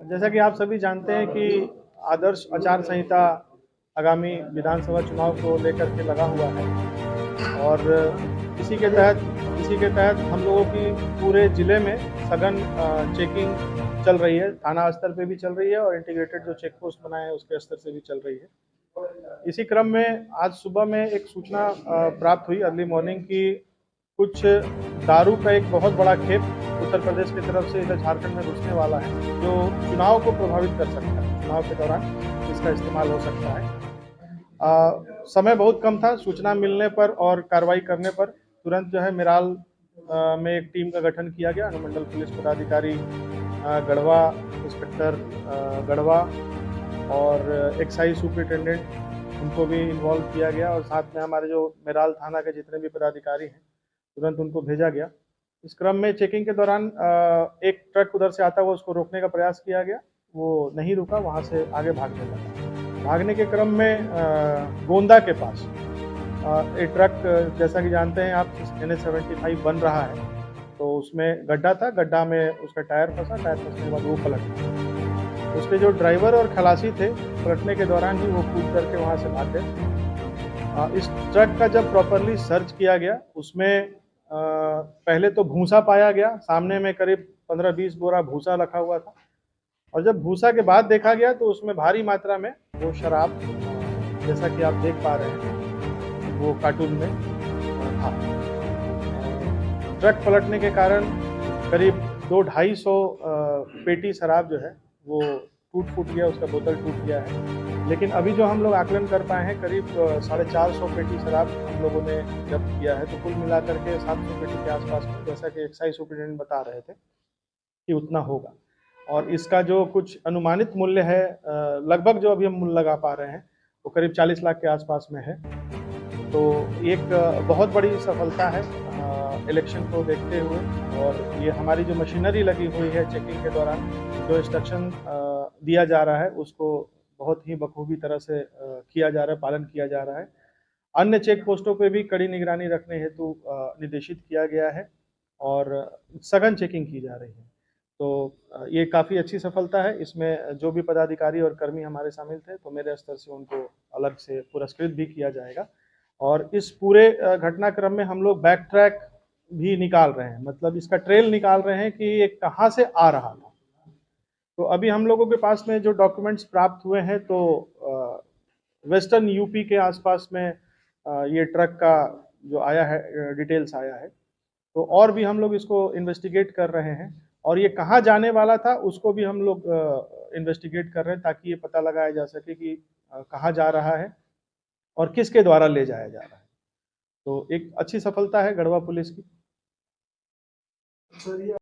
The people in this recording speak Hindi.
जैसा कि आप सभी जानते हैं कि आदर्श आचार संहिता आगामी विधानसभा चुनाव को लेकर के लगा हुआ है और इसी के तहत हम लोगों की पूरे जिले में सघन चेकिंग चल रही है। थाना स्तर पे भी चल रही है और इंटीग्रेटेड जो चेक पोस्ट बनाए हैं उसके स्तर से भी चल रही है। इसी क्रम में आज सुबह में एक सूचना प्राप्त हुई अर्ली मॉर्निंग की कुछ दारू का एक बहुत बड़ा खेप उत्तर प्रदेश की तरफ से इधर झारखंड में घुसने वाला है, जो चुनाव को प्रभावित कर सकता है। चुनाव के दौरान इसका इस्तेमाल हो सकता है। समय बहुत कम था। सूचना मिलने पर और कार्रवाई करने पर तुरंत जो है मेराल में एक टीम का गठन किया गया। अनुमंडल पुलिस पदाधिकारी गढ़वा, इंस्पेक्टर गढ़वा और एक्साइज सुपरिटेंडेंट, उनको भी इन्वॉल्व किया गया और साथ में हमारे जो मेराल थाना के जितने भी पदाधिकारी हैं तुरंत उनको भेजा गया। इस क्रम में चेकिंग के दौरान एक ट्रक उधर से आता हुआ उसको रोकने का प्रयास किया गया, वो नहीं रुका, वहाँ से आगे भागने लगा। भागने के क्रम में गोंदा के पास एक ट्रक, जैसा कि जानते हैं आप, NH-75 बन रहा है, तो उसमें गड्ढा था, गड्ढा में उसका टायर फंसा, टायर फंसने के बाद वो पलट गया। उसके जो ड्राइवर और खलासी थे, पलटने के दौरान ही वो कूद करके वहाँ से भाग गए। इस ट्रक का जब प्रॉपरली सर्च किया गया, उसमें पहले तो भूसा पाया गया, सामने में करीब 15-20 बोरा भूसा रखा हुआ था और जब भूसा के बाद देखा गया तो उसमें भारी मात्रा में वो शराब, जैसा कि आप देख पा रहे हैं, वो कार्टून में था। ट्रक पलटने के कारण करीब 200-250 पेटी शराब जो है वो टूट गया, उसका बोतल टूट गया है। लेकिन अभी जो हम लोग आकलन कर पाए हैं, करीब 450 पेटी शराब हम लोगों ने जब्त किया है, तो कुल मिलाकर के 700 पेटी के आसपास में, जैसा कि एक्साइज सुपरिटेंडेंट बता रहे थे कि उतना होगा। और इसका जो कुछ अनुमानित मूल्य है, लगभग जो अभी हम मूल्य लगा पा रहे हैं, वो करीब 40 लाख के आसपास में है। तो एक बहुत बड़ी सफलता है इलेक्शन को देखते हुए, और ये हमारी जो मशीनरी लगी हुई है चेकिंग के दौरान, जो इंस्ट्रक्शन दिया जा रहा है उसको बहुत ही बखूबी तरह से किया जा रहा है, पालन किया जा रहा है। अन्य चेक पोस्टों पे भी कड़ी निगरानी रखने हेतु निर्देशित किया गया है और सघन चेकिंग की जा रही है। तो ये काफ़ी अच्छी सफलता है। इसमें जो भी पदाधिकारी और कर्मी हमारे शामिल थे, तो मेरे स्तर से उनको अलग से पुरस्कृत भी किया जाएगा। और इस पूरे घटनाक्रम में हम लोग बैक ट्रैक भी निकाल रहे हैं, मतलब इसका ट्रेल निकाल रहे हैं कि ये कहाँ से आ रहा था। तो अभी हम लोगों के पास में जो डॉक्यूमेंट्स प्राप्त हुए हैं, तो वेस्टर्न यूपी के आसपास में ये ट्रक का जो आया है, डिटेल्स आया है, तो और भी हम लोग इसको इन्वेस्टिगेट कर रहे हैं और ये कहाँ जाने वाला था उसको भी हम लोग इन्वेस्टिगेट कर रहे हैं, ताकि ये पता लगाया जा सके कि कहाँ जा रहा है और किसके द्वारा ले जाया जा रहा है। तो एक अच्छी सफलता है गढ़वा पुलिस की।